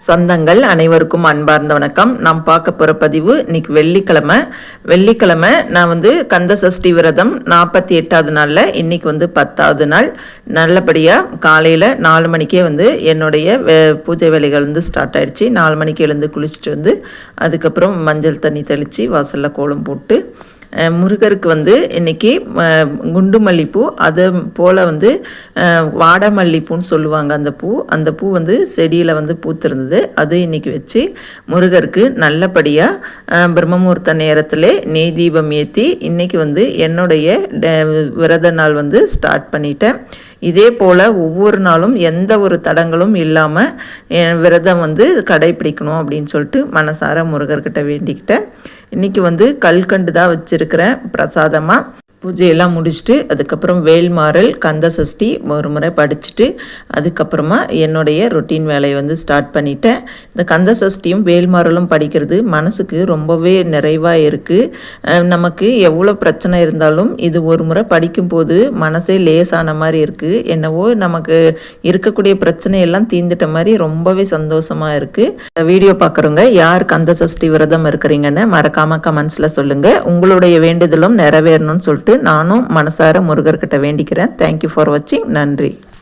சொந்தங்கள் அனைவருக்கும் அன்பார்ந்த வணக்கம். நாம் பார்க்க போகிற பதிவு இன்னைக்கு வெள்ளிக்கிழமை நான் கந்த சஷ்டி விரதம் 48வது நாளில் இன்னைக்கு 10வது நாள். நல்லபடியாக காலையில் 4 மணிக்கே என்னுடைய பூஜை வேலைகள் ஸ்டார்ட் ஆகிடுச்சு. 4 மணிக்கு எழுந்து குளிச்சுட்டு அதுக்கப்புறம் மஞ்சள் தண்ணி தெளித்து வாசலில் கோலம் போட்டு முருகருக்கு இன்றைக்கி குண்டு மல்லிப்பூ அது போல் வாடை மல்லிப்பூன்னு சொல்லுவாங்க. அந்த பூ செடியில் பூத்திருந்தது. அது இன்றைக்கி வச்சு முருகருக்கு நல்லபடியாக பிரம்மமுகூர்த்த நேரத்தில் நெய் தீபம் ஏற்றி இன்றைக்கி என்னுடைய விரத நாள் ஸ்டார்ட் பண்ணிட்டேன். இதே போல் ஒவ்வொரு நாளும் எந்த ஒரு தடங்களும் இல்லாமல் விரதம் கடைப்பிடிக்கணும் அப்படின்னு சொல்லிட்டு மனசார முருகர்கிட்ட வேண்டிக்கிட்டேன். இன்றைக்கி கல்கண்டு தான் வச்சுருக்கிறேன் பிரசாதமாக. பூஜையெல்லாம் முடிச்சுட்டு அதுக்கப்புறம் வேல்மாறல் கந்த சஷ்டி ஒரு முறை படிச்சுட்டு அதுக்கப்புறமா என்னுடைய ரொட்டீன் வேலையை ஸ்டார்ட் பண்ணிட்டேன். இந்த கந்த சஷ்டியும் வேல்மாறலும் படிக்கிறது மனசுக்கு ரொம்பவே நிறைவாக இருக்குது. நமக்கு எவ்வளோ பிரச்சனை இருந்தாலும் இது ஒரு முறை படிக்கும்போது மனசே லேசான மாதிரி இருக்குது. என்னவோ நமக்கு இருக்கக்கூடிய பிரச்சனையெல்லாம் தீர்ந்துட்ட மாதிரி ரொம்பவே சந்தோஷமாக இருக்குது. வீடியோ பார்க்குறவங்க யார் கந்த சஷ்டி விரதம் இருக்கிறீங்கன்னு மறக்காமல் கமெண்ட்ஸில் சொல்லுங்கள். உங்களுடைய வேண்டுதலும் நிறைவேறணும்னு சொல்லிட்டு நானும் மனசார முருகர்கிட்ட வேண்டிக்கிறேன். தேங்க்யூ ஃபார் வாட்சிங். நன்றி.